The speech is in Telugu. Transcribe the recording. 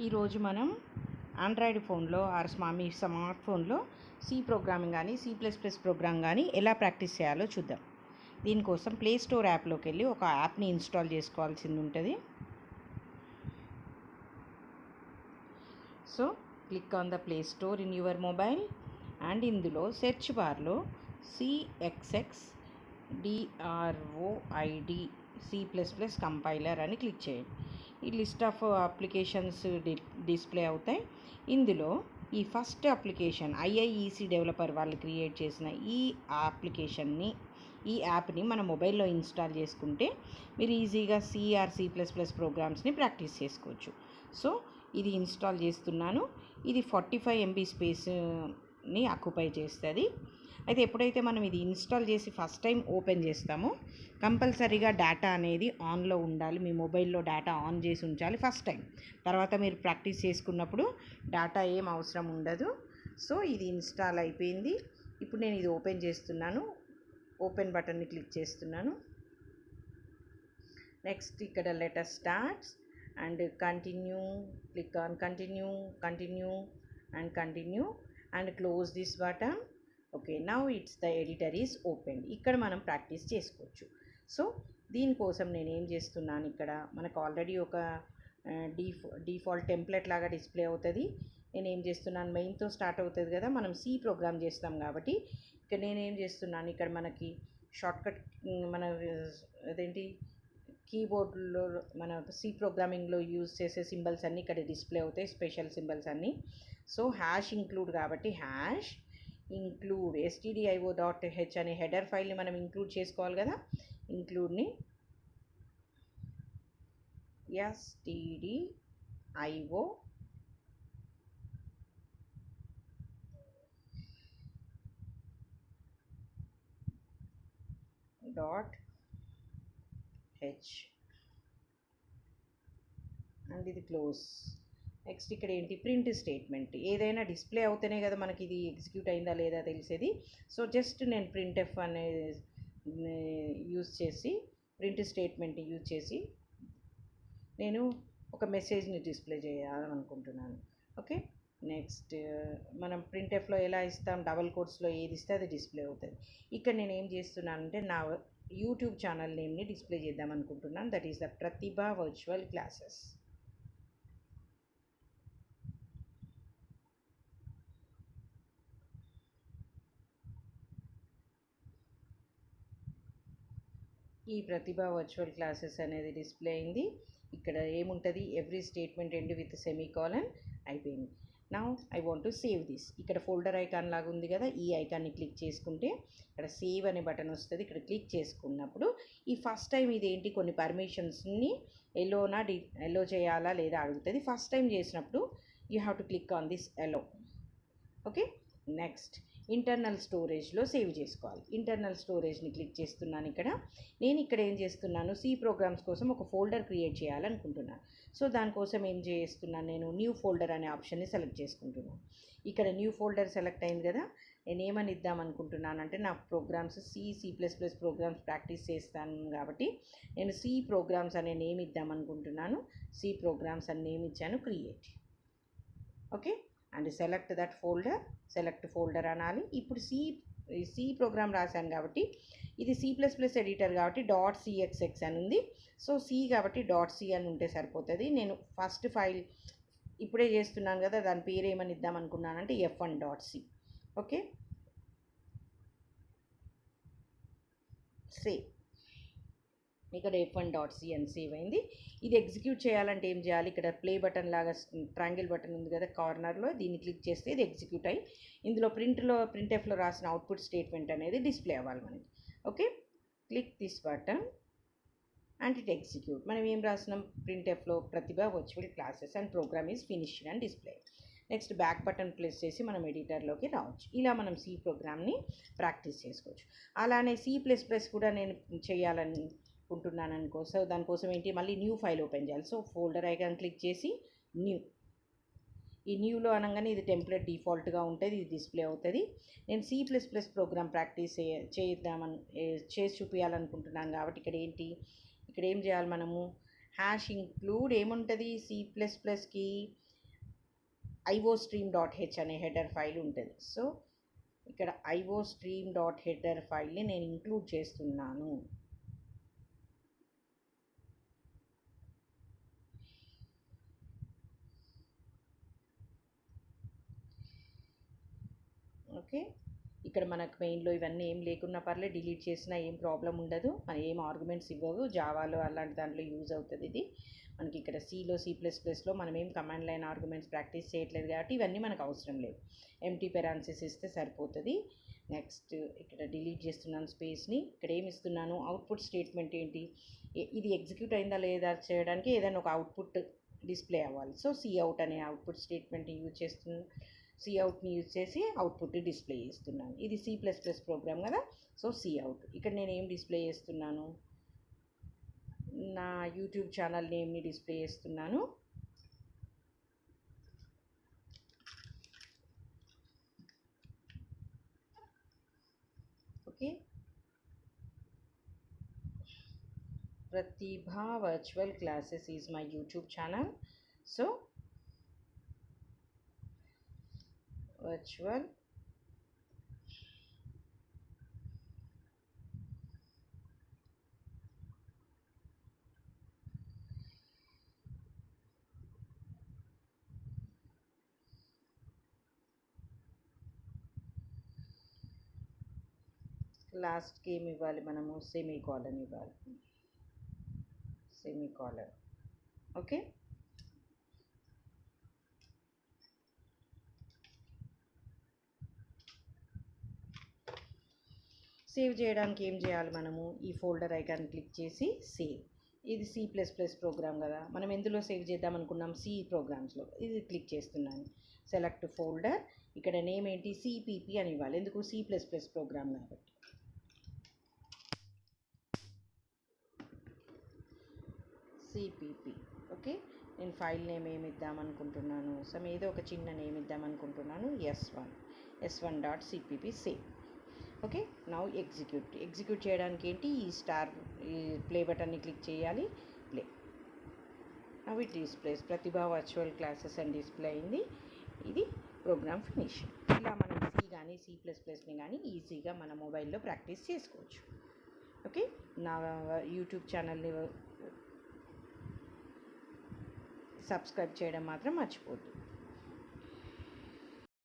ఈరోజు మనం ఆండ్రాయిడ్ ఫోన్లో ఆర్ మీ స్మార్ట్ ఫోన్లో సి ప్రోగ్రామింగ్ కానీ C++ ప్రోగ్రామ్ కానీ ఎలా ప్రాక్టీస్ చేయాలో చూద్దాం. దీనికోసం ప్లే స్టోర్ యాప్లోకి వెళ్ళి ఒక యాప్ని ఇన్స్టాల్ చేసుకోవాల్సింది ఉంటుంది. So click on the play store in your mobile and ఇందులో సెర్చ్ బార్లో CXXDROID C++ కంపైలర్ అని క్లిక్ చేయండి. ఈ లిస్ట్ ఆఫ్ అప్లికేషన్స్ డిస్ప్లే అవుతాయి. ఇందులో ఈ ఫస్ట్ అప్లికేషన్ IIEC డెవలపర్ వాళ్ళు క్రియేట్ చేసిన ఈ యాప్ని మన మొబైల్లో ఇన్స్టాల్ చేసుకుంటే మీరు ఈజీగా C++ ప్రోగ్రామ్స్ని ప్రాక్టీస్ చేసుకోవచ్చు. సో ఇది ఇన్స్టాల్ చేస్తున్నాను. ఇది 45 MB స్పేస్ని ఆక్యుపై చేస్తుంది. అయితే ఎప్పుడైతే మనం ఇది ఇన్స్టాల్ చేసి ఫస్ట్ టైం ఓపెన్ చేస్తామో కంపల్సరీగా డేటా అనేది ఆన్లో ఉండాలి. మీ మొబైల్లో డేటా ఆన్ చేసి ఉంచాలి ఫస్ట్ టైం. తర్వాత మీరు ప్రాక్టీస్ చేసుకున్నప్పుడు డేటా ఏం అవసరం ఉండదు. సో ఇది ఇన్స్టాల్ అయిపోయింది. ఇప్పుడు నేను ఇది ఓపెన్ చేస్తున్నాను. ఓపెన్ బటన్ని క్లిక్ చేస్తున్నాను. నెక్స్ట్ ఇక్కడ let us start and continue. Click on continue and close this button. Okay, now it's the editor is open. ఇక్కడ మనం ప్రాక్టీస్ చేసుకోవచ్చు. సో దీనికోసం నేను ఏం చేస్తున్నాను, ఇక్కడ మనకు ఆల్రెడీ ఒక డిఫాల్ట్ టెంప్లెట్ లాగా డిస్ప్లే అవుతుంది. నేను ఏం చేస్తున్నాను, మెయిన్తో స్టార్ట్ అవుతుంది కదా, మనం సి ప్రోగ్రామ్ చేస్తాం కాబట్టి ఇక్కడ నేనేం చేస్తున్నాను, ఇక్కడ మనకి షార్ట్కట్ మన అదేంటి కీబోర్డ్లో మన సి ప్రోగ్రామింగ్లో యూజ్ చేసే సింబల్స్ అన్నీ ఇక్కడ డిస్ప్లే అవుతాయి, స్పెషల్ సింబల్స్ అన్నీ. సో హ్యాష్ ఇంక్లూడ్ కాబట్టి హ్యాష్ ఇంక్లూడ్ stdio.h అనే హెడర్ ఫైల్ని మనం ఇంక్లూడ్ చేసుకోవాలి కదా. ఇంక్లూడ్ని stdio.h అండ్ ఇది క్లోజ్. నెక్స్ట్ ఇక్కడ ఏంటి, ప్రింట్ స్టేట్మెంట్. ఏదైనా డిస్ప్లే అవుతేనే కదా మనకి ఇది ఎగ్జిక్యూట్ అయిందా లేదా తెలిసేది. సో జస్ట్ నేను printf అనేది యూజ్ చేసి ప్రింట్ స్టేట్మెంట్ని యూజ్ చేసి నేను ఒక మెసేజ్ని డిస్ప్లే చేయాలనుకుంటున్నాను. ఓకే, నెక్స్ట్ మనం printfలో ఎలా ఇస్తాం, డబల్ కోట్స్లో ఏది ఇస్తే అది డిస్ప్లే అవుతుంది. ఇక్కడ నేను ఏం చేస్తున్నానంటే నా యూట్యూబ్ ఛానల్ నేమ్ని డిస్ప్లే చేద్దాం అనుకుంటున్నాను. That is the Pratibha virtual classes. ఈ ప్రతిభ వర్చువల్ క్లాసెస్ అనేది డిస్ప్లే అయింది. ఇక్కడ ఏముంటుంది, every statement end with semicolon అయిపోయింది. Now I want to save this. ఇక్కడ ఫోల్డర్ ఐకాన్ లాగా ఉంది కదా, ఈ ఐకాన్ని క్లిక్ చేసుకుంటే ఇక్కడ సేవ్ అనే బటన్ వస్తుంది. ఇక్కడ క్లిక్ చేసుకున్నప్పుడు ఈ ఫస్ట్ టైం ఇదేంటి, కొన్ని పర్మిషన్స్ని ఎల్లో చేయాలా లేదా అడుగుతుంది. ఫస్ట్ టైం చేసినప్పుడు you have to click on this allow. Okay, next internal స్టోరేజ్లో సేవ్ చేసుకోవాలి. ఇంటర్నల్ స్టోరేజ్ని క్లిక్ చేస్తున్నాను. నేను ఇక్కడ ఏం చేస్తున్నాను, సి ప్రోగ్రామ్స్ కోసం ఒక ఫోల్డర్ క్రియేట్ చేయాలనుకుంటున్నాను. సో దానికోసం ఏం చేస్తున్నాను, నేను న్యూ ఫోల్డర్ అనే ఆప్షన్ని సెలెక్ట్ చేసుకుంటున్నాను. ఇక్కడ న్యూ ఫోల్డర్ సెలెక్ట్ అయింది కదా, నేను ఏమని ఇద్దాం అనుకుంటున్నాను అంటే నా ప్రోగ్రామ్స్ C++ ప్రోగ్రామ్స్ ప్రాక్టీస్ చేస్తాను కాబట్టి నేను సి ప్రోగ్రామ్స్ అనే నేమ్ ఇద్దాం అనుకుంటున్నాను. సి ప్రోగ్రామ్స్ అనే నేమ్ ఇచ్చాను, create. Okay, and select that folder, select folder అనాలి. ఇప్పుడు సి ప్రోగ్రామ్ రాశాను కాబట్టి ఇది C++ ఎడిటర్ కాబట్టి .cxx అని ఉంది. సో సి కాబట్టి .c అని ఉంటే సరిపోతుంది. నేను ఫస్ట్ ఫైల్ ఇప్పుడే చేస్తున్నాను కదా, దాని పేరు ఏమని ఇద్దాం అనుకున్నానంటే f1.c. Okay, save. ఇక్కడ f1.c అని సేవ్ అయింది. ఇది ఎగ్జిక్యూట్ చేయాలంటే ఏం చేయాలి, ఇక్కడ ప్లే బటన్ లాగా ట్రయాంగిల్ బటన్ ఉంది కదా కార్నర్లో, దీన్ని క్లిక్ చేస్తే ఇది ఎగ్జిక్యూట్ అయ్యి ఇందులో ప్రింట్ఎఫ్లో రాసిన అవుట్పుట్ స్టేట్మెంట్ అనేది డిస్ప్లే అవ్వాలి మనకి. Okay, click this button and it execute. మనం ఏం రాసినాం, ప్రింట్ఎఫ్లో Pratibha virtual classes and program is finished and display. Next back button press చేసి మనం ఎడిటర్లోకి రావచ్చు. ఇలా మనం సి ప్రోగ్రామ్ని ప్రాక్టీస్ చేసుకోవచ్చు. అలానే C++ కూడా నేను చేయాలనుకుంటున్నాను అనుకో. సో దానికోసం ఏంటి, మళ్ళీ న్యూ ఫైల్ ఓపెన్ చేయాలి. సో ఫోల్డర్ ఐకాన్ క్లిక్ చేసి న్యూ. ఈ న్యూలో అనగానే ఇది టెంప్లెట్ డిఫాల్ట్గా ఉంటుంది, ఇది డిస్ప్లే అవుతుంది. నేను C++ ప్రోగ్రామ్ ప్రాక్టీస్ చేసి చూపించాలనుకుంటున్నాను కాబట్టి ఇక్కడ ఏం చేయాలి మనము, హ్యాష్ ఇంక్లూడ్ ఏముంటుంది C++కి iostream.h అనే హెడర్ ఫైల్ ఉంటుంది. సో ఇక్కడ iostream.header ఫైల్ని నేను ఇంక్లూడ్ చేస్తున్నాను. ఓకే, ఇక్కడ మనకు మెయిన్లో ఇవన్నీ ఏం లేకున్నా పర్లేదు, డిలీట్ చేసినా ఏం ప్రాబ్లం ఉండదు. మనం ఏం ఆర్గ్యుమెంట్స్ ఇవ్వవు. జావాలో అలాంటి దాంట్లో యూజ్ అవుతుంది ఇది. మనకి ఇక్కడ C++లో మనం ఏం కమాండ్ లైన్ ఆర్గ్యుమెంట్స్ ప్రాక్టీస్ చేయట్లేదు కాబట్టి ఇవన్నీ మనకు అవసరం లేదు. ఎంటీ పెరాన్సిస్ ఇస్తే సరిపోతుంది. నెక్స్ట్ ఇక్కడ డిలీట్ చేస్తున్నాను స్పేస్ని. ఇక్కడ ఏమి ఇస్తున్నాను, అవుట్పుట్ స్టేట్మెంట్ ఏంటి, ఇది ఎగ్జిక్యూట్ అయిందా లేదా చేయడానికి ఏదైనా ఒక అవుట్పుట్ డిస్ప్లే అవ్వాలి. సో Cout అనే అవుట్పుట్ స్టేట్మెంట్ని యూజ్ చేస్తున్నాను. Coutని యూజ్ చేసి అవుట్పుట్ డిస్ప్లే చేస్తున్నాను. ఇది C++ ప్రోగ్రామ్ కదా. So Cout. ఇక్కడ నేను ఏం డిస్ప్లే చేస్తున్నాను, నా యూట్యూబ్ ఛానల్ నేమ్ని డిస్ప్లే చేస్తున్నాను. Okay, Prathibha virtual classes is my YouTube channel. So virtual లాస్ట్కి ఏమి ఇవ్వాలి, మనము సెమీకోలన్ ఇవ్వాలి. సెమీకోలన్. ఓకే, సేవ్ చేయడానికి ఏం చేయాలి, మనము ఈ ఫోల్డర్ ఐకాన్ క్లిక్ చేసి సేవ్. ఇది C++ ప్రోగ్రామ్ కదా, మనం ఎందులో సేవ్ చేద్దాం అనుకున్నాం, C ప్రోగ్రామ్స్లో. ఇది క్లిక్ చేస్తున్నాను. Select folder. ఇక్కడ నేమ్ ఏంటి, CPP అని ఇవ్వాలి. ఎందుకు, C++ ప్రోగ్రామ్ కాబట్టి. CPP. ఓకే, నేను ఫైల్ నేమ్ ఏమి ఇద్దామనుకుంటున్నాను, ఏదో ఒక చిన్న నేమ్ ఇద్దామనుకుంటున్నాను, S1.cpp. Save. Okay, now execute చేయడానికి ఏంటి, ఈ ప్లే బటన్ని క్లిక్ చేయాలి. Play. Now it displays Pratibha virtual classes అని డిస్ప్లే అయింది. ఇది ప్రోగ్రామ్ ఫినిష్. ఇలా మనం C++ని కానీ ఈజీగా మన మొబైల్లో ప్రాక్టీస్ చేసుకోవచ్చు. ఓకే, నా యూట్యూబ్ ఛానల్ని సబ్స్క్రైబ్ చేయడం మాత్రం మర్చిపోద్దు.